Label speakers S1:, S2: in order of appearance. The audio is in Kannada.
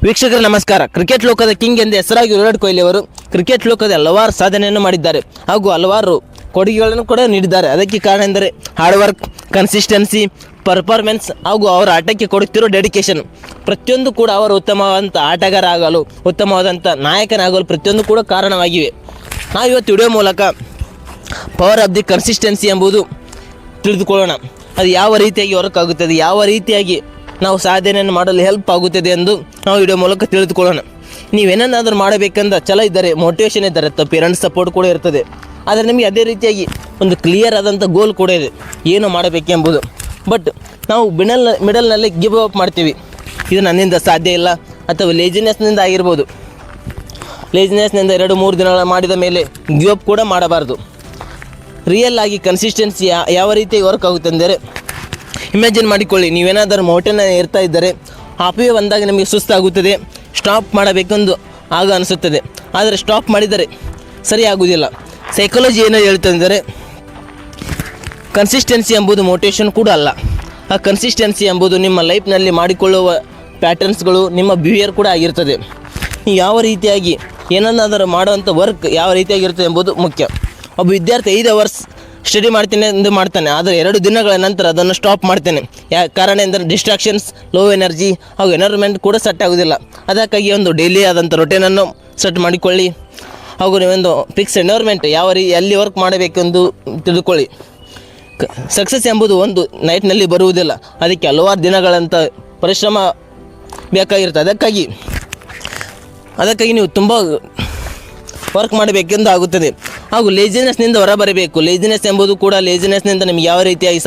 S1: ವೀಕ್ಷಕರ ನಮಸ್ಕಾರ. ಕ್ರಿಕೆಟ್ ಲೋಕದ ಕಿಂಗ್ ಎಂದು ಹೆಸರಾಗಿ ವಿರಾಟ್ ಕೊಹ್ಲಿ ಅವರು ಕ್ರಿಕೆಟ್ ಲೋಕದ ಹಲವಾರು ಸಾಧನೆಯನ್ನು ಮಾಡಿದ್ದಾರೆ ಹಾಗೂ ಹಲವಾರು ಕೊಡುಗೆಗಳನ್ನು ಕೂಡ ನೀಡಿದ್ದಾರೆ. ಅದಕ್ಕೆ ಕಾರಣ ಎಂದರೆ ಹಾರ್ಡ್ ವರ್ಕ್, ಕನ್ಸಿಸ್ಟೆನ್ಸಿ, ಪರ್ಫಾರ್ಮೆನ್ಸ್ ಹಾಗೂ ಅವರ ಆಟಕ್ಕೆ ಕೊಡುತ್ತಿರೋ ಡೆಡಿಕೇಶನ್. ಪ್ರತಿಯೊಂದು ಕೂಡ ಅವರು ಉತ್ತಮವಾದಂಥ ಆಟಗಾರ ಆಗಲು, ಉತ್ತಮವಾದಂಥ ನಾಯಕನಾಗಲು ಪ್ರತಿಯೊಂದು ಕೂಡ ಕಾರಣವಾಗಿವೆ. ನಾವು ಇವತ್ತು ವಿಡಿಯೋ ಮೂಲಕ ಪವರ್ ಆಫ್ ದಿ ಕನ್ಸಿಸ್ಟೆನ್ಸಿ ಎಂಬುದು ತಿಳಿದುಕೊಳ್ಳೋಣ. ಅದು ಯಾವ ರೀತಿಯಾಗಿ ವರ್ಕ್ ಆಗುತ್ತದೆ, ಯಾವ ರೀತಿಯಾಗಿ ನಾವು ಸಾಧನೆಯನ್ನು ಮಾಡಲು ಹೆಲ್ಪ್ ಆಗುತ್ತದೆ ಎಂದು ನಾವು ವಿಡಿಯೋ ಮೂಲಕ ತಿಳಿದುಕೊಳ್ಳೋಣ. ನೀವೇನಾದರೂ ಮಾಡಬೇಕೆಂದ ಛಲ ಇದ್ದರೆ, ಮೋಟಿವೇಶನ್ ಇದ್ದರೆ, ಪೇರೆಂಟ್ಸ್ ಸಪೋರ್ಟ್ ಕೂಡ ಇರ್ತದೆ. ಆದರೆ ನಿಮಗೆ ಅದೇ ರೀತಿಯಾಗಿ ಒಂದು ಕ್ಲಿಯರ್ ಆದಂಥ ಗೋಲ್ ಕೂಡ ಇದೆ, ಏನು ಮಾಡಬೇಕೆಂಬುದು. ಬಟ್ ನಾವು ಮಿಡಲ್ನಲ್ಲಿ ಗಿವ್ ಅಪ್ ಮಾಡ್ತೀವಿ. ಇದು ನನ್ನಿಂದ ಸಾಧ್ಯ ಇಲ್ಲ ಅಥವಾ ಲೇಜಿನೆಸ್ನಿಂದ ಆಗಿರ್ಬೋದು. ಲೇಜಿನೆಸ್ನಿಂದ 2-3 ದಿನಗಳ ಮಾಡಿದ ಮೇಲೆ ಗಿವ್ ಅಪ್ ಕೂಡ ಮಾಡಬಾರ್ದು. ರಿಯಲ್ ಆಗಿ ಕನ್ಸಿಸ್ಟೆನ್ಸಿ ಯಾವ ರೀತಿ ವರ್ಕ್ ಆಗುತ್ತೆ ಅಂದರೆ, ಇಮ್ಯಾಜಿನ್ ಮಾಡಿಕೊಳ್ಳಿ, ನೀವೇನಾದರೂ ಮೌಂಟೇನ್ ಇರ್ತಾ ಇದ್ದರೆ ಹಾಫ್ವೇ ಬಂದಾಗ ನಿಮಗೆ ಸುಸ್ತಾಗುತ್ತದೆ, ಸ್ಟಾಪ್ ಮಾಡಬೇಕೆಂದು ಆಗ ಅನಿಸುತ್ತದೆ. ಆದರೆ ಸ್ಟಾಪ್ ಮಾಡಿದರೆ ಸರಿ ಆಗುವುದಿಲ್ಲ. ಸೈಕಾಲಜಿ ಏನೋ ಹೇಳ್ತಂದರೆ, ಕನ್ಸಿಸ್ಟೆನ್ಸಿ ಎಂಬುದು ಮೋಟಿವೇಶನ್ ಕೂಡ ಅಲ್ಲ. ಆ ಕನ್ಸಿಸ್ಟೆನ್ಸಿ ಎಂಬುದು ನಿಮ್ಮ ಲೈಫ್ನಲ್ಲಿ ಮಾಡಿಕೊಳ್ಳುವ ಪ್ಯಾಟರ್ನ್ಸ್ಗಳು, ನಿಮ್ಮ ಬಿಹೇವಿಯರ್ ಕೂಡ ಆಗಿರ್ತದೆ. ಯಾವ ರೀತಿಯಾಗಿ ಏನನ್ನಾದರೂ ಮಾಡುವಂಥ ವರ್ಕ್ ಯಾವ ರೀತಿಯಾಗಿರ್ತದೆ ಎಂಬುದು ಮುಖ್ಯ. ಒಬ್ಬ ವಿದ್ಯಾರ್ಥಿ 5 ಅವರ್ಸ್ ಸ್ಟಡಿ ಮಾಡ್ತೇನೆ ಎಂದು ಮಾಡ್ತಾನೆ, ಆದರೆ 2 ದಿನಗಳ ನಂತರ ಅದನ್ನು ಸ್ಟಾಪ್ ಮಾಡ್ತೇನೆ. ಕಾರಣ ಎಂದರೆ ಡಿಸ್ಟ್ರಾಕ್ಷನ್ಸ್, ಲೋ ಎನರ್ಜಿ ಹಾಗೂ ಎನ್ವೈರ್ಮೆಂಟ್ ಕೂಡ ಸೆಟ್ ಆಗೋದಿಲ್ಲ. ಅದಕ್ಕಾಗಿ ಒಂದು ಡೈಲಿ ಆದಂಥ ರೊಟೀನನ್ನು ಸೆಟ್ ಮಾಡಿಕೊಳ್ಳಿ ಹಾಗೂ ನೀವೊಂದು ಫಿಕ್ಸ್ ಎನ್ವೈರ್ಮೆಂಟ್ ಎಲ್ಲಿ ವರ್ಕ್ ಮಾಡಬೇಕೆಂದು ತಿಳಿದುಕೊಳ್ಳಿ. ಸಕ್ಸಸ್ ಎಂಬುದು ಒಂದು ನೈಟ್ನಲ್ಲಿ ಬರುವುದಿಲ್ಲ, ಅದಕ್ಕೆ ಹಲವಾರು ದಿನಗಳಂಥ ಪರಿಶ್ರಮ ಬೇಕಾಗಿರುತ್ತೆ. ಅದಕ್ಕಾಗಿ ನೀವು ತುಂಬ ವರ್ಕ್ ಮಾಡಬೇಕೆಂದು ಆಗುತ್ತದೆ ಹಾಗೂ ಲೇಜಿನೆಸ್ನಿಂದ ಹೊರಬರಬೇಕು. ಲೇಜಿನೆಸ್ ಎಂಬುದು ಕೂಡ, ಲೇಜಿನೆಸ್ನಿಂದ ನಿಮಗೆ ಯಾವ ರೀತಿಯಾಗಿ